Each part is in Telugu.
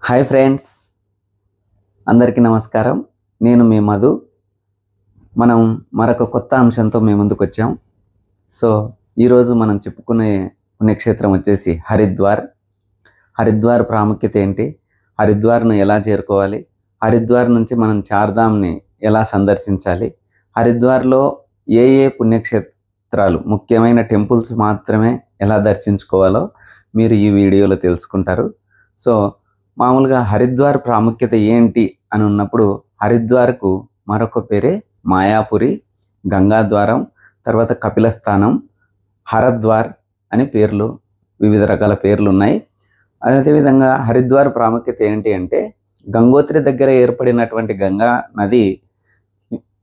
హాయ్ ఫ్రెండ్స్, అందరికీ నమస్కారం. నేను మీ మధు. మనం మరొక కొత్త అంశంతో మీ ముందుకు వచ్చాం. సో ఈరోజు మనం చెప్పుకునే పుణ్యక్షేత్రం వచ్చేసి హరిద్వార్. హరిద్వార్ ప్రాముఖ్యత ఏంటి, హరిద్వార్ను ఎలా చేరుకోవాలి, హరిద్వార్ నుంచి మనం చార్ధామ్ని ఎలా సందర్శించాలి, హరిద్వార్లో ఏ పుణ్యక్షేత్రాలు ముఖ్యమైన టెంపుల్స్ మాత్రమే ఎలా దర్శించుకోవాలో మీరు ఈ వీడియోలో తెలుసుకుంటారు. సో మామూలుగా హరిద్వార్ ప్రాముఖ్యత ఏంటి అని ఉన్నప్పుడు హరిద్వార్కు మరొక పేరే మాయాపురి, గంగాద్వారం, తర్వాత కపిలస్థానం, హరద్వార్ అని పేర్లు, వివిధ రకాల పేర్లు ఉన్నాయి. అదేవిధంగా హరిద్వార్ ప్రాముఖ్యత ఏంటి అంటే గంగోత్రి దగ్గర ఏర్పడినటువంటి గంగా నది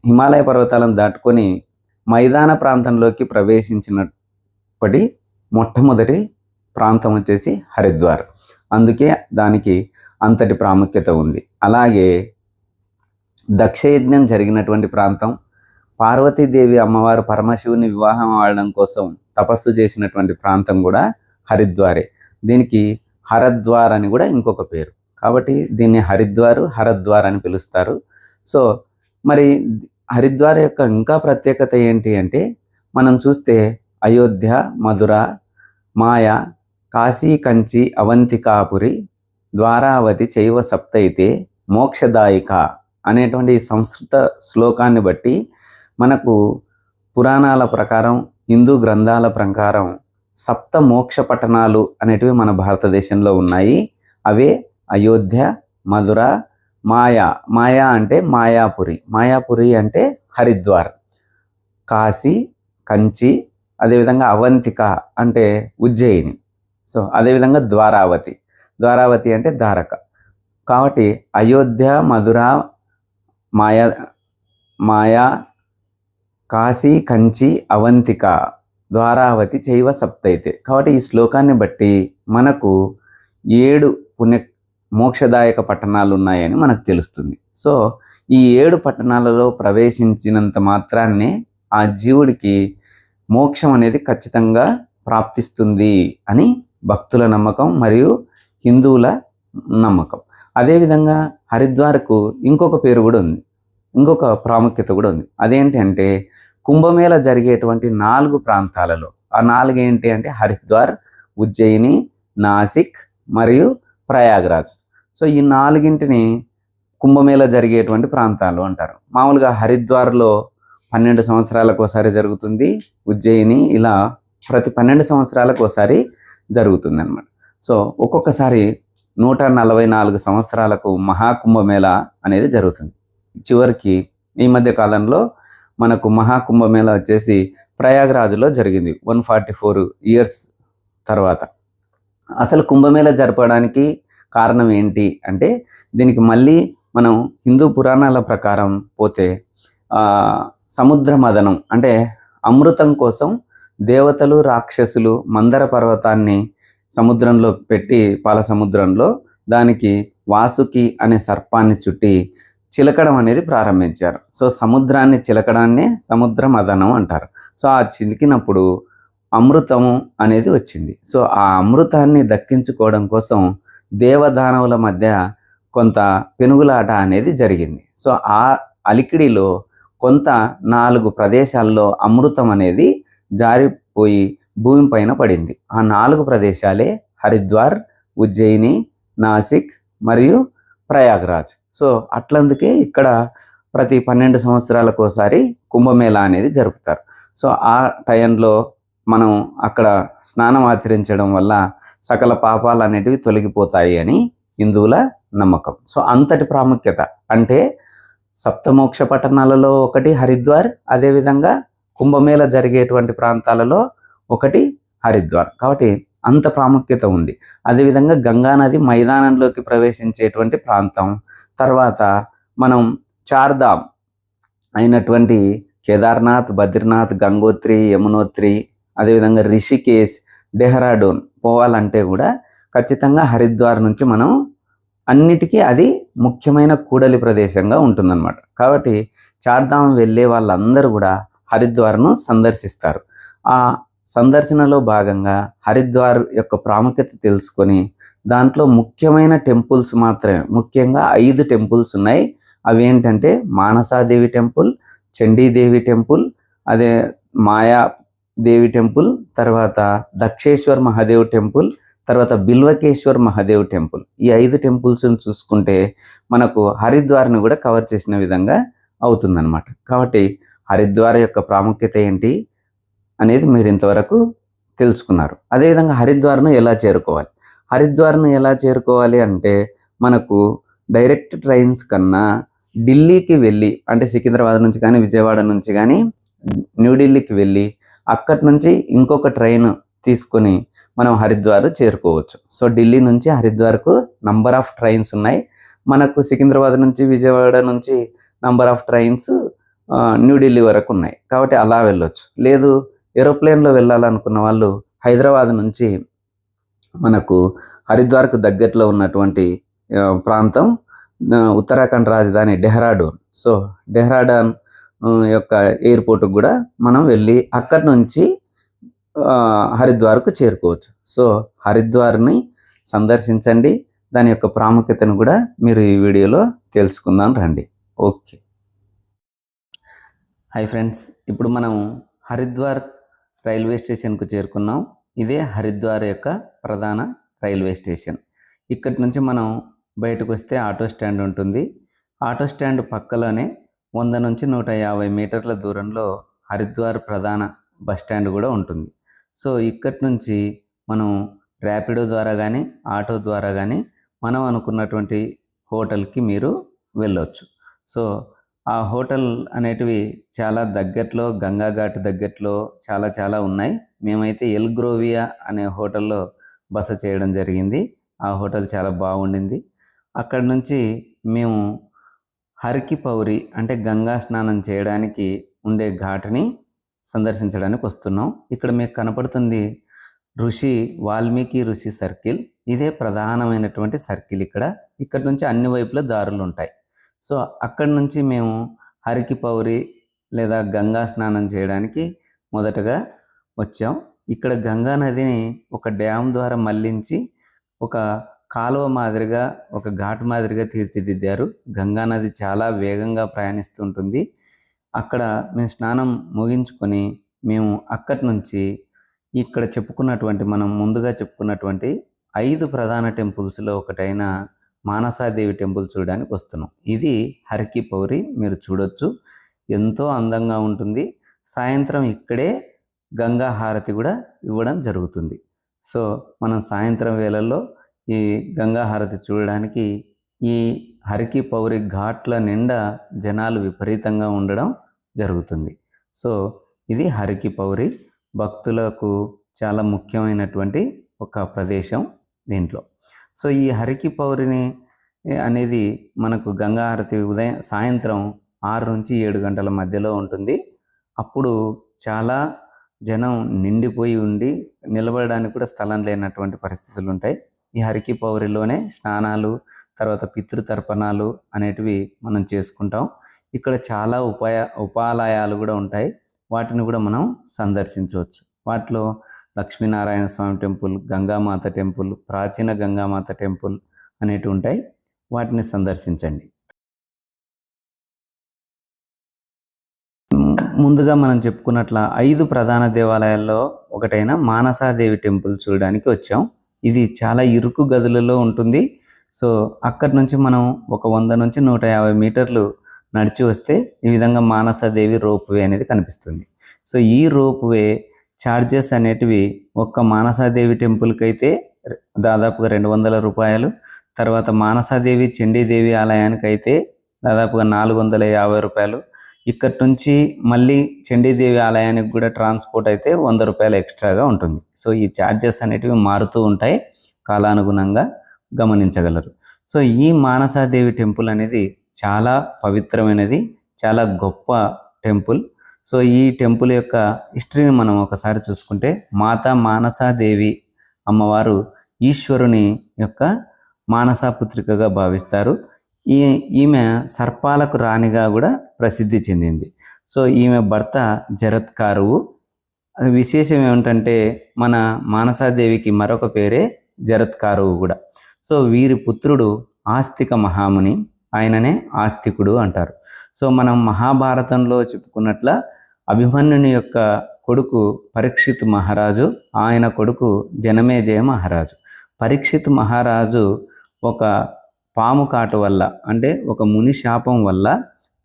హిమాలయ పర్వతాలను దాటుకొని మైదాన ప్రాంతంలోకి ప్రవేశించినప్పటి మొట్టమొదటి ప్రాంతం వచ్చేసి హరిద్వార్. అందుకే దానికి అంతటి ప్రాముఖ్యత ఉంది. అలాగే దక్షయజ్ఞం జరిగినటువంటి ప్రాంతం, పార్వతీదేవి అమ్మవారు పరమశివుని వివాహం ఆడడం కోసం తపస్సు చేసినటువంటి ప్రాంతం కూడా హరిద్వారే. దీనికి హరద్వార్ అని కూడా ఇంకొక పేరు, కాబట్టి దీన్ని హరద్వార్ అని పిలుస్తారు. సో మరి హరిద్వార్ యొక్క ఇంకా ప్రత్యేకత ఏంటి అంటే మనం చూస్తే అయోధ్య, మధుర, మాయా, కాశీ, కంచి, అవంతికాపురి, ద్వారావతి చైవ సప్తైతే మోక్షదాయిక అనేటువంటి ఈ సంస్కృత శ్లోకాన్ని బట్టి మనకు పురాణాల ప్రకారం, హిందూ గ్రంథాల ప్రకారం సప్త మోక్ష పట్టణాలు అనేటివి మన భారతదేశంలో ఉన్నాయి. అవే అయోధ్య, మధుర, మాయా అంటే మాయాపురి అంటే హరిద్వార్, కాశీ, కంచి, అదేవిధంగా అవంతిక అంటే ఉజ్జయిని. సో అదేవిధంగా ద్వారావతి అంటే ద్వారక. కాబట్టి అయోధ్య, మధుర, మాయా, కాశీ, కంచి, అవంతిక, ద్వారావతి చైవ సప్తైతే. కాబట్టి ఈ శ్లోకాన్ని బట్టి మనకు 7 మోక్షదాయక పట్టణాలు ఉన్నాయని మనకు తెలుస్తుంది. సో ఈ 7 పట్టణాలలో ప్రవేశించినంత మాత్రాన్నే ఆ జీవుడికి మోక్షం అనేది ఖచ్చితంగా ప్రాప్తిస్తుంది అని భక్తుల నమ్మకం మరియు హిందువుల నమ్మకం. అదేవిధంగా హరిద్వార్కు ఇంకొక పేరు కూడా ఉంది, ఇంకొక ప్రాముఖ్యత కూడా ఉంది. అదేంటి అంటే కుంభమేళ జరిగేటువంటి 4 ప్రాంతాలలో, ఆ 4 ఏంటి అంటే హరిద్వార్, ఉజ్జయిని, నాసిక్ మరియు ప్రయాగ్రాజ్. సో ఈ 4ంటిని కుంభమేళ జరిగేటువంటి ప్రాంతాలు అంటారు. మామూలుగా హరిద్వార్లో 12 సంవత్సరాలకు ఒకసారి జరుగుతుంది, ఉజ్జయిని ఇలా ప్రతి 12 సంవత్సరాలకు ఒకసారి జరుగుతుంది అన్నమాట. సో ఒక్కొక్కసారి 144 సంవత్సరాలకు మహాకుంభమేళ అనేది జరుగుతుంది. చివరికి ఈ మధ్య కాలంలో మనకు మహాకుంభమేళ వచ్చేసి ప్రయాగ్రాజ్లో జరిగింది 144 ఇయర్స్ తర్వాత. అసలు కుంభమేళ జరపడానికి కారణం ఏంటి అంటే దీనికి మళ్ళీ మనం హిందూ పురాణాల ప్రకారం పోతే సముద్ర మదనం అంటే అమృతం కోసం దేవతలు, రాక్షసులు మందర పర్వతాన్ని సముద్రంలో పెట్టి, పాల సముద్రంలో దానికి వాసుకి అనే సర్పాన్ని చుట్టి చిలకడం అనేది ప్రారంభించారు. సో సముద్రాన్ని చిలకడాన్నే సముద్ర మదనం అంటారు. సో ఆ చిలికినప్పుడు అమృతము అనేది వచ్చింది. సో ఆ అమృతాన్ని దక్కించుకోవడం కోసం దేవదానవుల మధ్య కొంత పెనుగులాట అనేది జరిగింది. సో ఆ అలికిడిలో కొంత 4 ప్రదేశాల్లో అమృతం అనేది జారిపోయి భూమి పైన పడింది. ఆ 4 ప్రదేశాలే హరిద్వార్, ఉజ్జయిని, నాసిక్ మరియు ప్రయాగ్రాజ్. సో అట్లందుకే ఇక్కడ ప్రతి 12 సంవత్సరాలకు ఒకసారి కుంభమేళ అనేది జరుపుతారు. సో ఆ టైంలో మనం అక్కడ స్నానం ఆచరించడం వల్ల సకల పాపాలు అనేటివి తొలగిపోతాయి అని హిందువుల నమ్మకం. సో అంతటి ప్రాముఖ్యత అంటే సప్తమోక్ష పట్టణాలలో ఒకటి హరిద్వార్, అదేవిధంగా కుంభమేళ జరిగేటువంటి ప్రాంతాలలో ఒకటి హరిద్వార్. కాబట్టి అంత ప్రాముఖ్యత ఉంది. అదేవిధంగా గంగానది మైదానంలోకి ప్రవేశించేటువంటి ప్రాంతం. తర్వాత మనం చార్ధామ్ అయినటువంటి కేదార్నాథ్, బద్రీనాథ్, గంగోత్రి, యమునోత్రి, అదేవిధంగా రిషికేశ్, డెహ్రాడూన్ పోవాలంటే కూడా ఖచ్చితంగా హరిద్వార్ నుంచి మనం అన్నిటికీ అది ముఖ్యమైన కూడలి ప్రదేశంగా ఉంటుందన్నమాట. కాబట్టి చార్ధామ్ వెళ్ళే వాళ్ళందరూ కూడా హరిద్వార్ను సందర్శిస్తారు. ఆ సందర్శనలో భాగంగా హరిద్వార్ యొక్క ప్రాముఖ్యత తెలుసుకొని దాంట్లో ముఖ్యమైన టెంపుల్స్ మాత్రమే, ముఖ్యంగా 5 టెంపుల్స్ ఉన్నాయి. అవి ఏంటంటే మానసాదేవి టెంపుల్, చండీదేవి టెంపుల్, అదే మాయాదేవి టెంపుల్, తర్వాత దక్షేశ్వర్ మహాదేవ్ టెంపుల్, తర్వాత బిల్వకేశ్వర్ మహాదేవ్ టెంపుల్. ఈ 5 టెంపుల్స్ని చూసుకుంటే మనకు హరిద్వార్ని కూడా కవర్ చేసిన విధంగా అవుతుందన్నమాట. కాబట్టి హరిద్వార్ యొక్క ప్రాముఖ్యత ఏంటి అనేది మీరు ఇంతవరకు తెలుసుకున్నారు. అదేవిధంగా హరిద్వార్ను ఎలా చేరుకోవాలి? హరిద్వార్ను ఎలా చేరుకోవాలి అంటే మనకు డైరెక్ట్ ట్రైన్స్ కన్నా ఢిల్లీకి వెళ్ళి, అంటే సికింద్రాబాద్ నుంచి కానీ విజయవాడ నుంచి కానీ న్యూఢిల్లీకి వెళ్ళి అక్కడి నుంచి ఇంకొక ట్రైన్ తీసుకొని మనం హరిద్వార్ చేరుకోవచ్చు. సో ఢిల్లీ నుంచి హరిద్వార్కు నంబర్ ఆఫ్ ట్రైన్స్ ఉన్నాయి. మనకు సికింద్రాబాద్ నుంచి విజయవాడ నుంచి నంబర్ ఆఫ్ ట్రైన్స్ న్యూఢిల్లీ వరకు ఉన్నాయి. కాబట్టి అలా వెళ్ళొచ్చు. లేదు ఏరోప్లేన్లో వెళ్ళాలనుకున్న వాళ్ళు హైదరాబాద్ నుంచి మనకు హరిద్వార్కు దగ్గరలో ఉన్నటువంటి ప్రాంతం ఉత్తరాఖండ్ రాజధాని డెహ్రాడూన్. సో డెహ్రాడూన్ యొక్క ఎయిర్పోర్ట్కి కూడా మనం వెళ్ళి అక్కడి నుంచి హరిద్వార్కు చేరుకోవచ్చు. సో హరిద్వార్ని సందర్శించండి. దాని యొక్క ప్రాముఖ్యతను కూడా మీరు ఈ వీడియోలో తెలుసుకుందాం రండి. ఓకే. హాయ్ ఫ్రెండ్స్, ఇప్పుడు మనం హరిద్వార్ రైల్వే స్టేషన్కు చేరుకున్నాం. ఇదే హరిద్వార్ యొక్క ప్రధాన రైల్వే స్టేషన్. ఇక్కడి నుంచి మనం బయటకు వస్తే ఆటో స్టాండ్ ఉంటుంది. ఆటో స్టాండ్ పక్కలోనే 100 నుంచి 150 మీటర్ల దూరంలో హరిద్వార్ ప్రధాన బస్ స్టాండ్ కూడా ఉంటుంది. సో ఇక్కడి నుంచి మనం ర్యాపిడో ద్వారా కానీ ఆటో ద్వారా కానీ మనం అనుకున్నటువంటి హోటల్కి మీరు వెళ్ళొచ్చు. సో ఆ హోటల్ అనేటివి చాలా దగ్గరలో, గంగా ఘాట్ దగ్గరలో చాలా ఉన్నాయి. మేమైతే ఎల్ గ్రోవియా అనే హోటల్లో బస చేయడం జరిగింది. ఆ హోటల్ చాలా బాగుండింది. అక్కడి నుంచి మేము హర్కి పౌరి అంటే గంగా స్నానం చేయడానికి ఉండే ఘాట్ని సందర్శించడానికి వస్తున్నాం. ఇక్కడ మీకు కనపడుతుంది వాల్మీకి ఋషి సర్కిల్. ఇదే ప్రధానమైనటువంటి సర్కిల్. ఇక్కడ నుంచి అన్ని వైపులా దారులు ఉంటాయి. సో అక్కడి నుంచి మేము హరికి పౌరి లేదా గంగా స్నానం చేయడానికి మొదటగా వచ్చాం. ఇక్కడ గంగా నదిని ఒక డ్యామ్ ద్వారా మళ్లించి ఒక కాలువ మాదిరిగా, ఒక ఘాట్ మాదిరిగా తీర్చిదిద్దారు. గంగా నది చాలా వేగంగా ప్రయాణిస్తుంటుంది. అక్కడ మేము స్నానం ముగించుకొని మేము అక్కడి నుంచి ఇక్కడ చెప్పుకున్నటువంటి, మనం ముందుగా చెప్పుకున్నటువంటి 5 ప్రధాన టెంపుల్స్లో ఒకటైన మానసాదేవి టెంపుల్ చూడడానికి వస్తున్నాం. ఇది హరికి పౌరి. మీరు చూడొచ్చు, ఎంతో అందంగా ఉంటుంది. సాయంత్రం ఇక్కడే గంగా హారతి కూడా ఇవ్వడం జరుగుతుంది. సో మనం సాయంత్రం వేళల్లో ఈ గంగా హారతి చూడడానికి ఈ హరికి పౌరి ఘాట్ల నిండా జనాలు విపరీతంగా ఉండడం జరుగుతుంది. సో ఇది హరికి పౌరి భక్తులకు చాలా ముఖ్యమైనటువంటి ఒక ప్రదేశం దీంట్లో. సో ఈ హరికి పౌరిని అనేది మనకు గంగా హారతి సాయంత్రం 6 నుంచి 7 గంటల మధ్యలో ఉంటుంది. అప్పుడు చాలా జనం నిండిపోయి ఉండి నిలబడడానికి కూడా స్థలం లేనటువంటి పరిస్థితులు ఉంటాయి. ఈ హరికి పౌరిలోనే స్నానాలు, తర్వాత పితృతర్పణాలు అనేటివి మనం చేసుకుంటాం. ఇక్కడ చాలా ఉపాలయాలు కూడా ఉంటాయి. వాటిని కూడా మనం సందర్శించవచ్చు. వాటిలో లక్ష్మీనారాయణ స్వామి టెంపుల్, గంగామాత టెంపుల్, ప్రాచీన గంగామాత టెంపుల్ అనేటివి ఉంటాయి. వాటిని సందర్శించండి. ముందుగా మనం చెప్పుకున్నట్ల 5 ప్రధాన దేవాలయాల్లో ఒకటైన మానసాదేవి టెంపుల్ చూడడానికి వచ్చాం. ఇది చాలా ఇరుకు గదులలో ఉంటుంది. సో అక్కడి నుంచి మనం ఒక 100 నుంచి 150 మీటర్లు నడిచి వస్తే ఈ విధంగా మానసాదేవి రోప్ వే అనేది కనిపిస్తుంది. సో ఈ రోప్ వే ఛార్జెస్ అనేటివి ఒక్క మానసాదేవి టెంపుల్కి అయితే దాదాపుగా 200 రూపాయలు, తర్వాత మానసాదేవి చండీదేవి ఆలయానికి అయితే దాదాపుగా 450 రూపాయలు. ఇక్కడి నుంచి మళ్ళీ చండీదేవి ఆలయానికి కూడా ట్రాన్స్పోర్ట్ అయితే 100 రూపాయలు ఎక్స్ట్రాగా ఉంటుంది. సో ఈ ఛార్జెస్ అనేటివి మారుతూ ఉంటాయి, కాలానుగుణంగా గమనించగలరు. సో ఈ మానసాదేవి టెంపుల్ అనేది చాలా పవిత్రమైనది, చాలా గొప్ప టెంపుల్. సో ఈ టెంపుల్ యొక్క హిస్టరీని మనం ఒకసారి చూసుకుంటే, మాతా మానసాదేవి అమ్మవారు ఈశ్వరుని యొక్క మానసపుత్రికగా భావిస్తారు. ఈమె సర్పాలకు రాణిగా కూడా ప్రసిద్ధి చెందింది. సో ఈమె భర్త జరత్కారువు. విశేషం ఏమిటంటే మన మానసాదేవికి మరొక పేరే జరత్కారువు కూడా. సో వీరి పుత్రుడు ఆస్తిక మహాముని, ఆయననే ఆస్తికుడు అంటారు. సో మనం మహాభారతంలో చెప్పుకున్నట్ల అభిమన్యుని యొక్క కొడుకు పరీక్షిత్ మహారాజు, ఆయన కొడుకు జనమేజయ మహారాజు. పరీక్షిత్ మహారాజు ఒక పాము కాటు వల్ల, అంటే ఒక ముని శాపం వల్ల,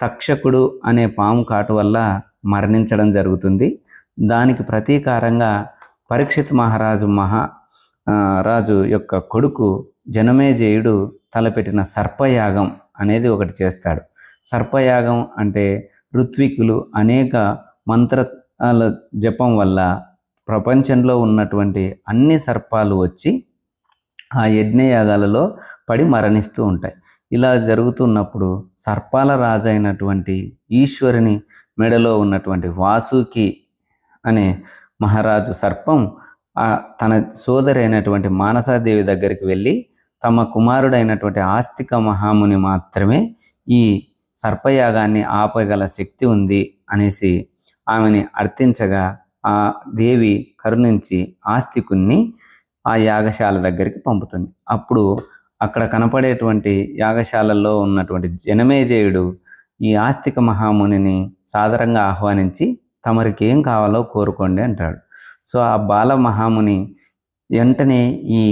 తక్షకుడు అనే పాము కాటు వల్ల మరణించడం జరుగుతుంది. దానికి ప్రతీకారంగా పరీక్షిత్ మహారాజు రాజు యొక్క కొడుకు జనమేజయుడు తలపెట్టిన సర్పయాగం అనేది ఒకటి చేస్తాడు. సర్పయాగం అంటే ఋత్వికులు అనేక మంత్రాల జపం వల్ల ప్రపంచంలో ఉన్నటువంటి అన్ని సర్పాలు వచ్చి ఆ యజ్ఞయాగాలలో పడి మరణిస్తూ ఉంటాయి. ఇలా జరుగుతున్నప్పుడు సర్పాల రాజు అయినటువంటి ఈశ్వరుని మెడలో ఉన్నటువంటి వాసుకి అనే మహారాజు సర్పం తన సోదరి అయినటువంటి మానసాదేవి దగ్గరికి వెళ్ళి, తమ కుమారుడైనటువంటి ఆస్తిక మహాముని మాత్రమే ఈ సర్పయాగాన్ని ఆపగల శక్తి ఉంది అనేసి ఆమెని అర్థించగా, ఆ దేవి కరుణించి ఆస్తికుణ్ణి ఆ యాగశాల దగ్గరికి పంపుతుంది. అప్పుడు అక్కడ కనపడేటువంటి యాగశాలలో ఉన్నటువంటి జనమేజయుడు ఈ ఆస్తిక మహామునిని సాదరంగా ఆహ్వానించి, తమరికి ఏం కావాలో కోరుకోండి అంటాడు. సో ఆ బాల మహాముని వెంటనే ఈ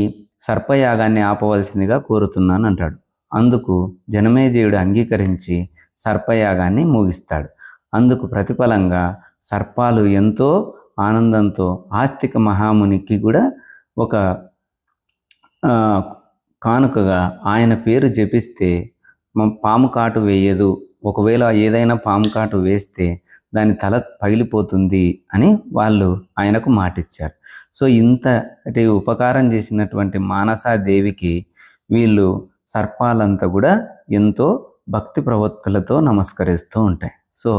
సర్పయాగాన్ని ఆపవలసిందిగా కోరుతున్నాను అంటాడు. అందుకు జనమేజయుడు అంగీకరించి సర్పయాగాన్ని ముగిస్తాడు. అందుకు ప్రతిఫలంగా సర్పాలు ఎంతో ఆనందంతో ఆస్తిక మహామునికి కూడా ఒక కానుకగా ఆయన పేరు జపిస్తే పాము కాటు వేయదు, ఒకవేళ ఏదైనా పాము కాటు వేస్తే దాని తల పగిలిపోతుంది అని వాళ్ళు ఆయనకు మాటిచ్చారు. సో ఇంతటి ఉపకారం చేసినటువంటి మానసాదేవికి వీళ్ళు సర్పాలంతా కూడా ఎంతో భక్తి ప్రవృత్తులతో నమస్కరిస్తూ ఉంటాయి. సో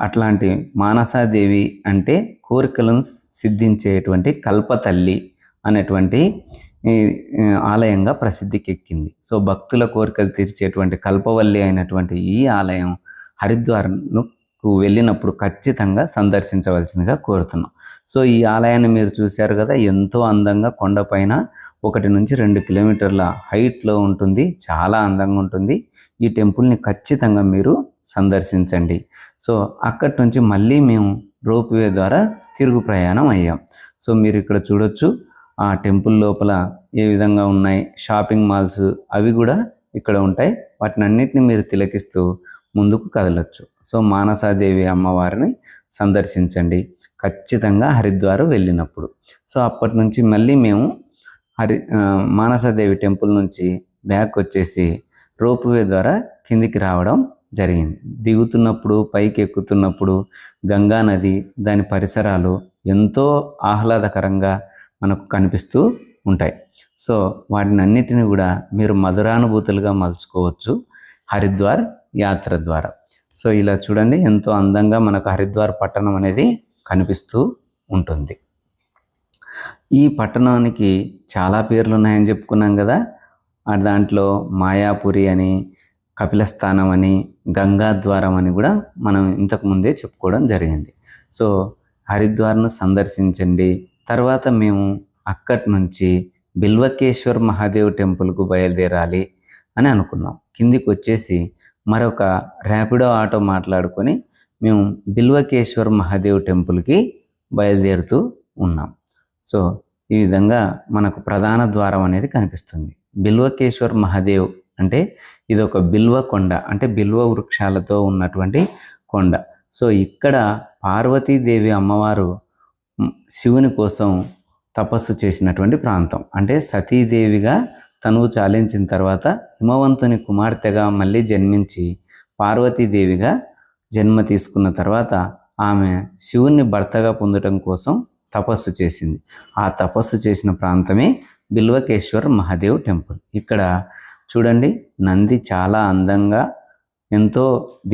అట్లాంటి మానసాదేవి అంటే కోరికలను సిద్ధించేటువంటి కల్పతల్లి అనేటువంటి ఆలయంగా ప్రసిద్ధికి ఎక్కింది. సో భక్తుల కోరికలు తీర్చేటువంటి కల్పవల్లి అయినటువంటి ఈ ఆలయం హరిద్వార్కు వెళ్ళినప్పుడు ఖచ్చితంగా సందర్శించవలసిందిగా కోరుతున్నాం. సో ఈ ఆలయాన్ని మీరు చూశారు కదా, ఎంతో అందంగా కొండపైన 1 నుంచి 2 కిలోమీటర్ల హైట్లో ఉంటుంది. చాలా అందంగా ఉంటుంది. ఈ టెంపుల్ని ఖచ్చితంగా మీరు సందర్శించండి. సో అక్కడి నుంచి మళ్ళీ మేము రోప్వే ద్వారా తిరుగు ప్రయాణం అయ్యాం. సో మీరు ఇక్కడ చూడొచ్చు ఆ టెంపుల్ లోపల ఏ విధంగా ఉన్నాయి, షాపింగ్ మాల్స్ అవి కూడా ఇక్కడ ఉంటాయి. వాటిని అన్నిటిని మీరు తిలకిస్తూ ముందుకు కదలొచ్చు. సో మానసాదేవి అమ్మవారిని సందర్శించండి ఖచ్చితంగా హరిద్వార్ వెళ్ళినప్పుడు. సో అప్పటి నుంచి మళ్ళీ మేము మానసాదేవి టెంపుల్ నుంచి బ్యాక్ వచ్చేసి రోప్వే ద్వారా కిందికి రావడం జరిగింది. దిగుతున్నప్పుడు, పైకి ఎక్కుతున్నప్పుడు గంగా నది, దాని పరిసరాలు ఎంతో ఆహ్లాదకరంగా మనకు కనిపిస్తూ ఉంటాయి. సో వాటిని అన్నిటిని కూడా మీరు మధురానుభూతులుగా మలుచుకోవచ్చు హరిద్వార్ యాత్ర ద్వారా. సో ఇలా చూడండి, ఎంతో అందంగా మనకు హరిద్వార్ పట్టణం అనేది కనిపిస్తూ ఉంటుంది. ఈ పట్టణానికి చాలా పేర్లు ఉన్నాయని చెప్పుకున్నాం కదా. దాంట్లో మాయాపురి అని, కపిలస్థానం అని, గంగాద్వారం అని కూడా మనం ఇంతకుముందే చెప్పుకోవడం జరిగింది. సో హరిద్వార్ను సందర్శించండి. తర్వాత మేము అక్కడి నుంచి బిల్వకేశ్వర్ మహాదేవ్ టెంపుల్కు బయలుదేరాలి అని అనుకున్నాం. కిందికి వచ్చేసి మరొక ర్యాపిడో ఆటో మాట్లాడుకొని మేము బిల్వకేశ్వర్ మహాదేవ్ టెంపుల్కి బయలుదేరుతూ ఉన్నాం. సో ఈ విధంగా మనకు ప్రధాన ద్వారం అనేది కనిపిస్తుంది. బిల్వకేశ్వర్ మహాదేవ్ అంటే ఇది ఒక బిల్వ కొండ, అంటే బిల్వ వృక్షాలతో ఉన్నటువంటి కొండ. సో ఇక్కడ పార్వతీదేవి అమ్మవారు శివుని కోసం తపస్సు చేసినటువంటి ప్రాంతం. అంటే సతీదేవిగా తనువు చాలించిన తర్వాత హిమవంతుని కుమార్తెగా మళ్ళీ జన్మించి పార్వతీదేవిగా జన్మ తీసుకున్న తర్వాత ఆమె శివుణ్ణి భర్తగా పొందడం కోసం తపస్సు చేసింది. ఆ తపస్సు చేసిన ప్రాంతమే బిల్వకేశ్వర్ మహాదేవ్ టెంపుల్. ఇక్కడ చూడండి, నంది చాలా అందంగా ఎంతో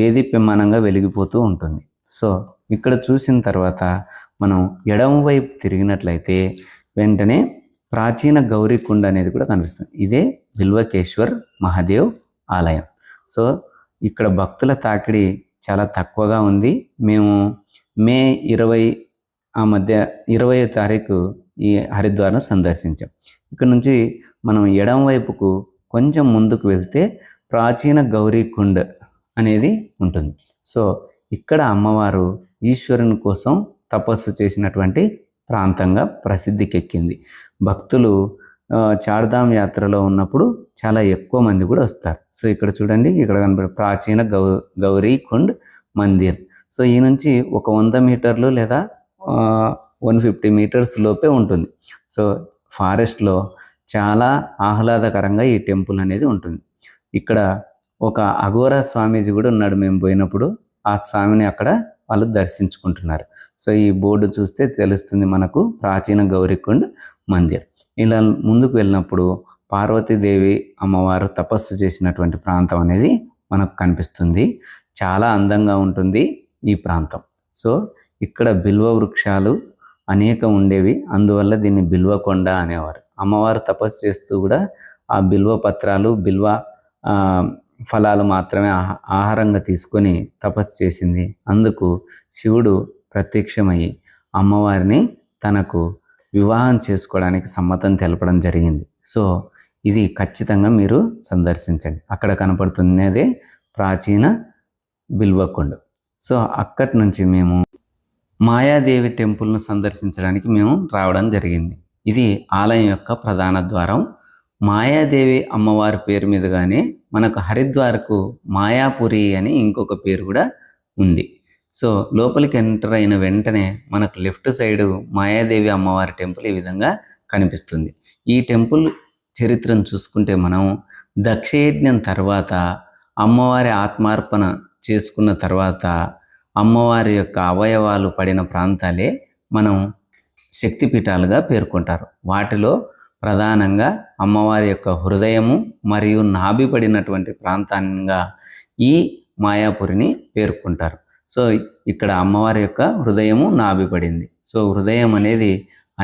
దేదీప్యమానంగా వెలిగిపోతూ ఉంటుంది. సో ఇక్కడ చూసిన తర్వాత మనం ఎడమవైపు తిరిగినట్లయితే వెంటనే ప్రాచీన గౌరీకుండ అనేది కూడా కనిపిస్తుంది. ఇదే బిల్వకేశ్వర్ మహాదేవ్ ఆలయం. సో ఇక్కడ భక్తుల తాకిడి చాలా తక్కువగా ఉంది. మేము మే 20 ఆ మధ్య 20వ తారీఖు ఈ హరిద్వార్ను సందర్శించాం. ఇక్కడ నుంచి మనం ఎడమ వైపుకు కొంచెం ముందుకు వెళ్తే ప్రాచీన గౌరీకుండ్ అనేది ఉంటుంది. సో ఇక్కడ అమ్మవారు ఈశ్వరుని కోసం తపస్సు చేసినటువంటి ప్రాంతంగా ప్రసిద్ధికెక్కింది. భక్తులు చార్ధామ్ యాత్రలో ఉన్నప్పుడు చాలా ఎక్కువ మంది కూడా వస్తారు. సో ఇక్కడ చూడండి, ఇక్కడ కనబడే ప్రాచీన గౌరీకుండ్ మందిర్. సో ఈ నుంచి ఒక 100 మీటర్లు లేదా 150 మీటర్స్ లోపే ఉంటుంది. సో ఫారెస్ట్లో చాలా ఆహ్లాదకరంగా ఈ టెంపుల్ అనేది ఉంటుంది. ఇక్కడ ఒక అఘోరా స్వామీజీ కూడా ఉన్నాడు. మేము పోయినప్పుడు ఆ స్వామిని అక్కడ వాళ్ళు దర్శించుకుంటున్నారు. సో ఈ బోర్డు చూస్తే తెలుస్తుంది మనకు, ప్రాచీన గౌరీకుండ్ మందిర్. ఇలా ముందుకు వెళ్ళినప్పుడు పార్వతీదేవి అమ్మవారు తపస్సు చేసినటువంటి ప్రాంతం అనేది మనకు కనిపిస్తుంది. చాలా అందంగా ఉంటుంది ఈ ప్రాంతం. సో ఇక్కడ బిల్వ వృక్షాలు అనేక ఉండేవి, అందువల్ల దీన్ని బిల్వకొండ అనేవారు. అమ్మవారు తపస్సు చేస్తూ కూడా ఆ బిల్వ పత్రాలు, బిల్వ ఫలాలు మాత్రమే ఆహారంగా తీసుకొని తపస్సు చేసింది. అందుకు శివుడు ప్రత్యక్షమయ్యి అమ్మవారిని తనకు వివాహం చేసుకోవడానికి సమ్మతం తెలపడం జరిగింది. సో ఇది ఖచ్చితంగా మీరు సందర్శించండి. అక్కడ కనపడుతున్నదే ప్రాచీన బిల్వకొండ. సో అక్కడి నుంచి మేము మాయాదేవి టెంపుల్ను సందర్శించడానికి మేము రావడం జరిగింది. ఇది ఆలయం యొక్క ప్రధాన ద్వారం. మాయాదేవి అమ్మవారి పేరు మీదుగానే మనకు హరిద్వార్కు మాయాపురి అని ఇంకొక పేరు కూడా ఉంది. సో లోపలికి ఎంటర్ అయిన వెంటనే మనకు లెఫ్ట్ సైడ్ మాయాదేవి అమ్మవారి టెంపుల్ ఈ విధంగా కనిపిస్తుంది. ఈ టెంపుల్ చరిత్రను చూసుకుంటే మనం దక్షయజ్ఞం తర్వాత అమ్మవారి ఆత్మార్పణ చేసుకున్న తర్వాత అమ్మవారి యొక్క అవయవాలు పడిన ప్రాంతాలే మనం శక్తిపీఠాలుగా పేర్కొంటారు. వాటిలో ప్రధానంగా అమ్మవారి యొక్క హృదయము మరియు నాభి పడినటువంటి ప్రాంతంగా ఈ మాయాపురిని పేర్కొంటారు. సో ఇక్కడ అమ్మవారి యొక్క హృదయము నాభి పడింది. సో హృదయం అనేది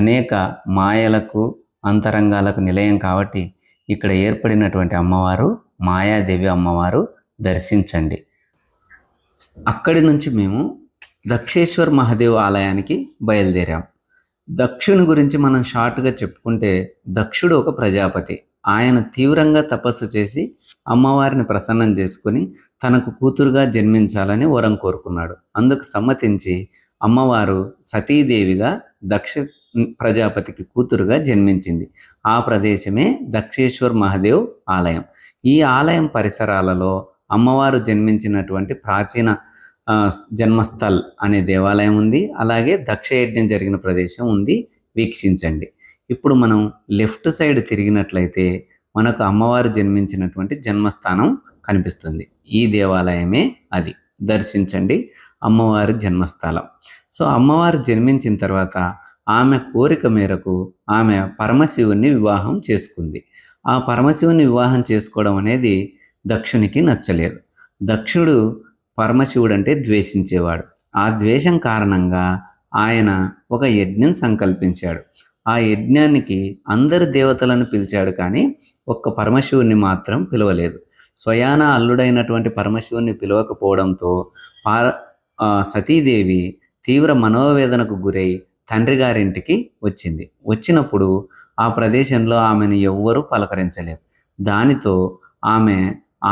అనేక మాయలకు అంతరంగాలకు నిలయం కాబట్టి ఇక్కడ ఏర్పడినటువంటి అమ్మవారు మాయాదేవి అమ్మవారు, దర్శించండి. అక్కడి నుంచి మేము దక్షేశ్వర్ మహాదేవ్ ఆలయానికి బయలుదేరాం. దక్షుని గురించి మనం షార్ట్గా చెప్పుకుంటే, దక్షుడు ఒక ప్రజాపతి. ఆయన తీవ్రంగా తపస్సు చేసి అమ్మవారిని ప్రసన్నం చేసుకుని తనకు కూతురుగా జన్మించాలని వరం కోరుకున్నాడు. అందుకు సమ్మతించి అమ్మవారు సతీదేవిగా దక్ష ప్రజాపతికి కూతురుగా జన్మించింది. ఆ ప్రదేశమే దక్షేశ్వర్ మహాదేవ్ ఆలయం. ఈ ఆలయం పరిసరాలలో అమ్మవారు జన్మించినటువంటి ప్రాచీన జన్మస్థల్ అనే దేవాలయం ఉంది. అలాగే దక్షయజ్ఞం జరిగిన ప్రదేశం ఉంది, వీక్షించండి. ఇప్పుడు మనం లెఫ్ట్ సైడ్ తిరిగినట్లయితే మనకు అమ్మవారు జన్మించినటువంటి జన్మస్థానం కనిపిస్తుంది. ఈ దేవాలయమే అది, దర్శించండి అమ్మవారి జన్మస్థలం. సో అమ్మవారు జన్మించిన తర్వాత ఆమె కోరిక మేరకు ఆమె పరమశివుని వివాహం చేసుకుంది. ఆ పరమశివుని వివాహం చేసుకోవడం అనేది దక్షునికి నచ్చలేదు. దక్షుడు పరమశివుడు అంటే ద్వేషించేవాడు. ఆ ద్వేషం కారణంగా ఆయన ఒక యజ్ఞం సంకల్పించాడు. ఆ యజ్ఞానికి అందరు దేవతలను పిలిచాడు, కానీ ఒక్క పరమశివుని మాత్రం పిలవలేదు. స్వయాన అల్లుడైనటువంటి పరమశివుని పిలవకపోవడంతో సతీదేవి తీవ్ర మనోవేదనకు గురై తండ్రి గారింటికి వచ్చింది. వచ్చినప్పుడు ఆ ప్రదేశంలో ఆమెను ఎవ్వరూ పలకరించలేదు. దానితో ఆమె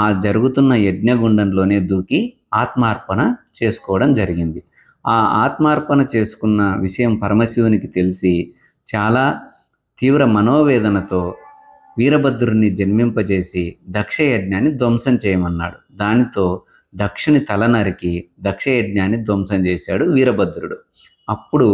ఆ జరుగుతున్న యజ్ఞగుండంలోనే దూకి ఆత్మార్పణ చేసుకోవడం జరిగింది. ఆ ఆత్మార్పణ చేసుకున్న విషయం పరమశివునికి తెలిసి చాలా తీవ్ర మనోవేదనతో వీరభద్రుని జన్మింపజేసి దక్షయజ్ఞాన్ని ధ్వంసం చేయమన్నాడు. దానితో దక్షుని తల నరికి దక్షయజ్ఞాన్ని ధ్వంసం చేశాడు వీరభద్రుడు. అప్పుడు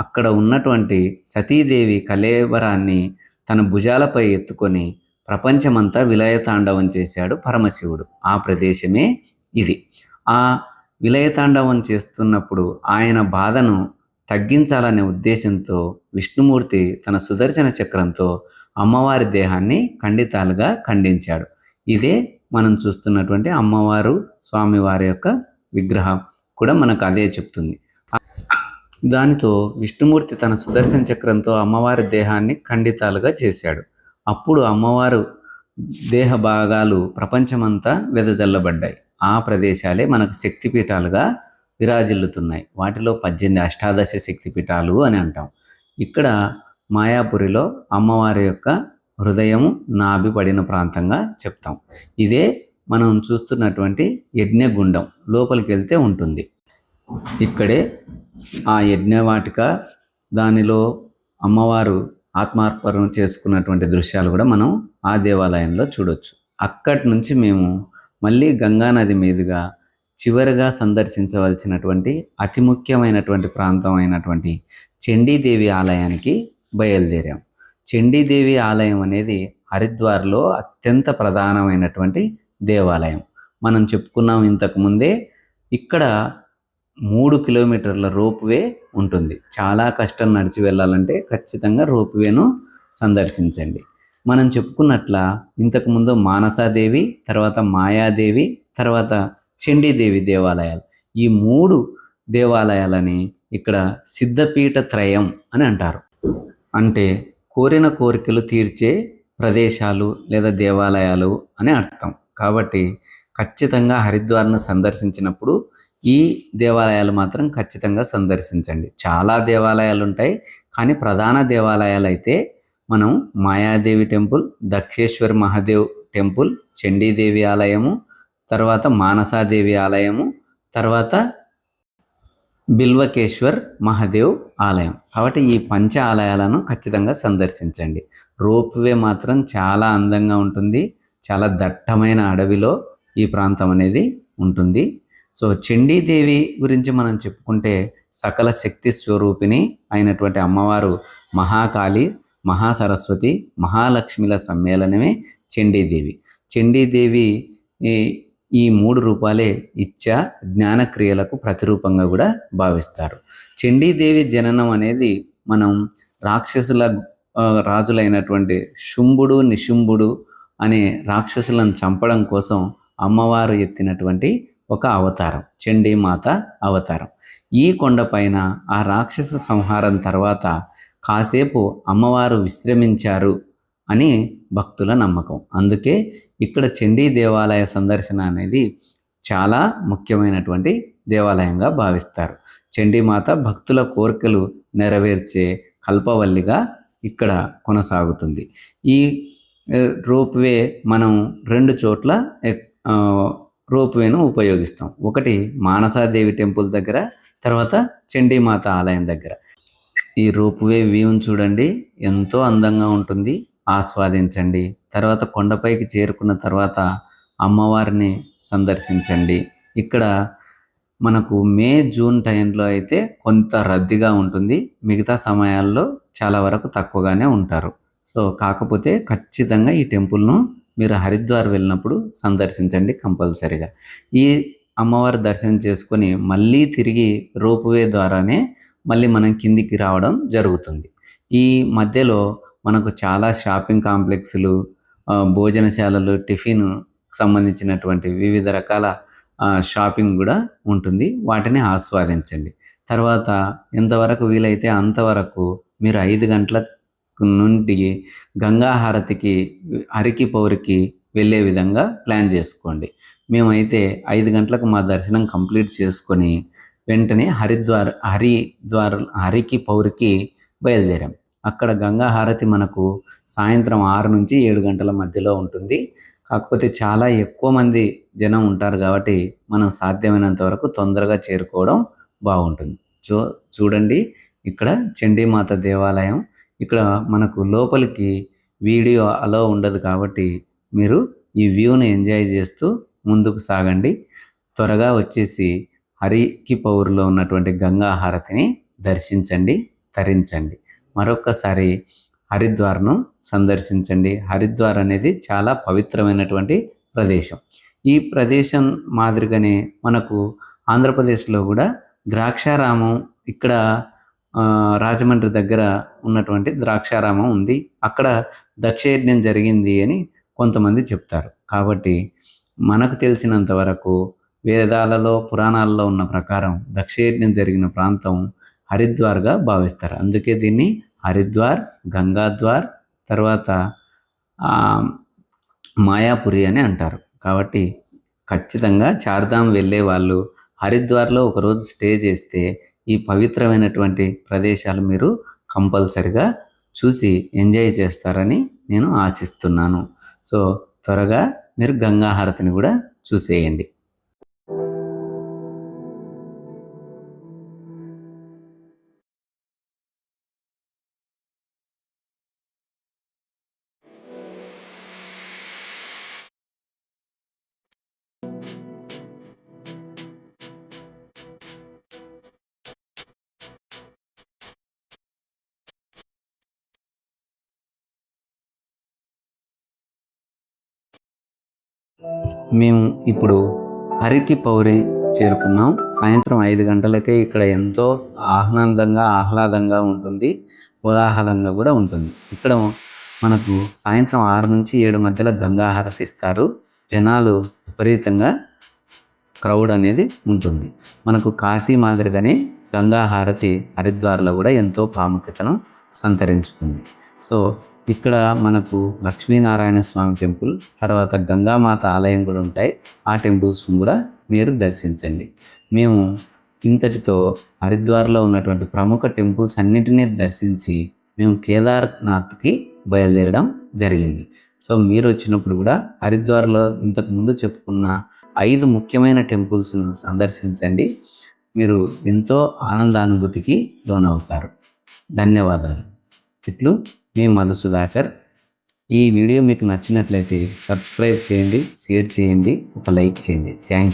అక్కడ ఉన్నటువంటి సతీదేవి కళేవరాన్ని తన భుజాలపై ఎత్తుకొని ప్రపంచమంతా విలయతాండవం చేశాడు పరమశివుడు. ఆ ప్రదేశమే ఇది. ఆ విలయతాండవం చేస్తున్నప్పుడు ఆయన బాధను తగ్గించాలనే ఉద్దేశంతో విష్ణుమూర్తి తన సుదర్శన చక్రంతో అమ్మవారి దేహాన్ని ఖండితాలుగా ఖండించాడు. ఇదే మనం చూస్తున్నటువంటి అమ్మవారు స్వామివారి యొక్క విగ్రహం కూడా మనకు అదే చెప్తుంది. దానితో విష్ణుమూర్తి తన సుదర్శన చక్రంతో అమ్మవారి దేహాన్ని ఖండితాలుగా చేశాడు. అప్పుడు అమ్మవారు దేహ భాగాలు ప్రపంచమంతా వెదజల్లబడ్డాయి. ఆ ప్రదేశాలే మనకు శక్తిపీఠాలుగా విరాజిల్లుతున్నాయి. వాటిలో 18 అష్టాదశ శక్తిపీఠాలు అని అంటాం. ఇక్కడ మాయాపురిలో అమ్మవారి యొక్క హృదయము నాభి పడిన ప్రాంతంగా చెప్తాం. ఇదే మనం చూస్తున్నటువంటి యజ్ఞగుండం లోపలికి వెళ్తే ఉంటుంది. ఇక్కడే ఆ యజ్ఞవాటిక, దానిలో అమ్మవారు ఆత్మార్పణ చేసుకున్నటువంటి దృశ్యాలు కూడా మనం ఆ దేవాలయంలో చూడొచ్చు. అక్కడి నుంచి మేము మళ్ళీ గంగానది మీదుగా చివరిగా సందర్శించవలసినటువంటి అతి ముఖ్యమైనటువంటి ప్రాంతం అయినటువంటి చండీదేవి ఆలయానికి బయలుదేరాం. చండీదేవి ఆలయం అనేది హరిద్వార్లో అత్యంత ప్రధానమైనటువంటి దేవాలయం. మనం చెప్పుకున్నాం ఇంతకుముందే. ఇక్కడ 3 కిలోమీటర్ల రోప్వే ఉంటుంది. చాలా కష్టం నడిచి వెళ్ళాలంటే ఖచ్చితంగా రోప్వేను సందర్శించండి. మనం చెప్పుకున్నట్ల ఇంతకుముందు మానసాదేవి, తర్వాత మాయాదేవి, తర్వాత చండీదేవి దేవాలయాలు, ఈ 3 దేవాలయాలని ఇక్కడ సిద్ధపీఠ త్రయం అని అంటారు. అంటే కోరిన కోరికలు తీర్చే ప్రదేశాలు లేదా దేవాలయాలు అని అర్థం. కాబట్టి ఖచ్చితంగా హరిద్వార్ను సందర్శించినప్పుడు ఈ దేవాలయాలు మాత్రం ఖచ్చితంగా సందర్శించండి. చాలా దేవాలయాలు ఉంటాయి, కానీ ప్రధాన దేవాలయాలు అయితే మనం మాయాదేవి టెంపుల్, దక్షేశ్వర్ మహాదేవ్ టెంపుల్, చండీదేవి ఆలయము, తర్వాత మానసాదేవి ఆలయము, తర్వాత బిల్వకేశ్వర్ మహాదేవ్ ఆలయం. కాబట్టి ఈ పంచ ఆలయాలను ఖచ్చితంగా సందర్శించండి. రోప్వే మాత్రం చాలా అందంగా ఉంటుంది. చాలా దట్టమైన అడవిలో ఈ ప్రాంతం అనేది ఉంటుంది. సో చండీదేవి గురించి మనం చెప్పుకుంటే సకల శక్తి స్వరూపిణి అయినటువంటి అమ్మవారు మహాకాళి, మహాసరస్వతి, మహాలక్ష్మిల సమ్మేళనమే చండీదేవి. చండీదేవి ఈ 3 రూపాలే ఇచ్చా జ్ఞానక్రియలకు ప్రతిరూపంగా కూడా భావిస్తారు. చండీదేవి జననం అనేది మనం రాక్షసుల రాజులైనటువంటి శుంభుడు, నిశుంభుడు అనే రాక్షసులను చంపడం కోసం అమ్మవారు ఎత్తినటువంటి ఒక అవతారం, చండీమాత అవతారం. ఈ కొండపైన ఆ రాక్షస సంహారం తర్వాత కాసేపు అమ్మవారు విశ్రమించారు అని భక్తుల నమ్మకం. అందుకే ఇక్కడ చండీ దేవాలయ సందర్శన అనేది చాలా ముఖ్యమైనటువంటి దేవాలయంగా భావిస్తారు. చండీమాత భక్తుల కోరికలు నెరవేర్చే కల్పవల్లిగా ఇక్కడ కొనసాగుతుంది. ఈ రోప్వే మనం 2 చోట్ల రోప్వేను ఉపయోగిస్తాం. ఒకటి మానసాదేవి టెంపుల్ దగ్గర, తర్వాత చండీమాత ఆలయం దగ్గర. ఈ రోప్వే వ్యూని చూడండి, ఎంతో అందంగా ఉంటుంది, ఆస్వాదించండి. తర్వాత కొండపైకి చేరుకున్న తర్వాత అమ్మవారిని సందర్శించండి. ఇక్కడ మనకు మే, జూన్ టైంలో అయితే కొంత రద్దీగా ఉంటుంది, మిగతా సమయాల్లో చాలా వరకు తక్కువగానే ఉంటారు. సో కాకపోతే ఖచ్చితంగా ఈ టెంపుల్ను మీరు హరిద్వార్ వెళ్ళినప్పుడు సందర్శించండి కంపల్సరిగా. ఈ అమ్మవారి దర్శనం చేసుకొని మళ్ళీ తిరిగి రోప్వే ద్వారానే మళ్ళీ మనం కిందికి రావడం జరుగుతుంది. ఈ మధ్యలో మనకు చాలా షాపింగ్ కాంప్లెక్స్లు, భోజనశాలలు, టిఫిన్ సంబంధించినటువంటి వివిధ రకాల షాపింగ్ కూడా ఉంటుంది. వాటిని ఆస్వాదించండి. తర్వాత ఎంతవరకు వీలైతే అంతవరకు మీరు 5 గంటల నుండి గంగా హారతికి, హరికి పౌరికి వెళ్ళే విధంగా ప్లాన్ చేసుకోండి. మేమైతే 5 గంటలకు మా దర్శనం కంప్లీట్ చేసుకొని వెంటనే హరికి పౌరికి బయలుదేరాం. అక్కడ గంగా హారతి మనకు సాయంత్రం 6 నుంచి 7 గంటల మధ్యలో ఉంటుంది. కాకపోతే చాలా ఎక్కువ మంది జనం ఉంటారు కాబట్టి మనం సాధ్యమైనంత వరకు తొందరగా చేరుకోవడం బాగుంటుంది. చూడండి, ఇక్కడ చండీమాత దేవాలయం. ఇక్కడ మనకు లోపలికి వీడియో అలో ఉండదు కాబట్టి మీరు ఈ వ్యూని ఎంజాయ్ చేస్తూ ముందుకు సాగండి. త్వరగా వచ్చేసి హరికి పౌర్లో ఉన్నటువంటి గంగా హారతిని దర్శించండి, తరించండి. మరొక్కసారి హరిద్వార్ను సందర్శించండి. హరిద్వార్ అనేది చాలా పవిత్రమైనటువంటి ప్రదేశం. ఈ ప్రదేశం మాదిరిగానే మనకు ఆంధ్రప్రదేశ్లో కూడా ద్రాక్షారామం, ఇక్కడ రాజమండ్రి దగ్గర ఉన్నటువంటి ద్రాక్షారామం ఉంది. అక్కడ దక్షయజ్ఞం జరిగింది అని కొంతమంది చెప్తారు. కాబట్టి మనకు తెలిసినంత వరకు వేదాలలో, పురాణాలలో ఉన్న ప్రకారం దక్షయజ్ఞం జరిగిన ప్రాంతం హరిద్వార్గా భావిస్తారు. అందుకే దీన్ని హరిద్వార్, గంగాద్వార్, తర్వాత మాయాపురి అని అంటారు. కాబట్టి ఖచ్చితంగా చార్ధామ్ వెళ్ళే వాళ్ళు హరిద్వార్లో ఒకరోజు స్టే చేస్తే ఈ పవిత్రమైనటువంటి ప్రదేశాలు మీరు కంపల్సరిగా చూసి ఎంజాయ్ చేస్తారని నేను ఆశిస్తున్నాను. సో త్వరగా మీరు గంగా హారతిని కూడా చూసేయండి. మేము ఇప్పుడు హరికి పౌరి చేరుకున్నాం. సాయంత్రం 5 గంటలకే ఇక్కడ ఎంతో ఆహ్లాదంగా ఉంటుంది. కోలాహలంగా కూడా ఉంటుంది. ఇక్కడ మనకు సాయంత్రం 6 నుంచి 7 మధ్యలో గంగా హారతి ఇస్తారు. జనాలు విపరీతంగా క్రౌడ్ అనేది ఉంటుంది. మనకు కాశీ మాదిరిగానే గంగా హారతి హరిద్వార్లో కూడా ఎంతో ప్రాముఖ్యతను సంతరించుకుంది. సో ఇక్కడ మనకు లక్ష్మీనారాయణ స్వామి టెంపుల్, తర్వాత గంగామాత ఆలయం కూడా ఉంటాయి. ఆ టెంపుల్స్ కూడా మీరు దర్శించండి. మేము ఇంతటితో హరిద్వార్లో ఉన్నటువంటి ప్రముఖ టెంపుల్స్ అన్నిటినీ దర్శించి మేము కేదార్నాథ్కి బయలుదేరడం జరిగింది. సో మీరు వచ్చినప్పుడు కూడా హరిద్వార్లో ఇంతకుముందు చెప్పుకున్న 5 ముఖ్యమైన టెంపుల్స్ను సందర్శించండి. మీరు ఎంతో ఆనందానుభూతికి లోనవుతారు. ధన్యవాదాలు. ఇట్లు మీ మధుసుధాకర్. ఈ వీడియో మీకు నచ్చినట్లయితే సబ్స్క్రైబ్ చేయండి, షేర్ చేయండి, ఒక లైక్ చేయండి. Thank you.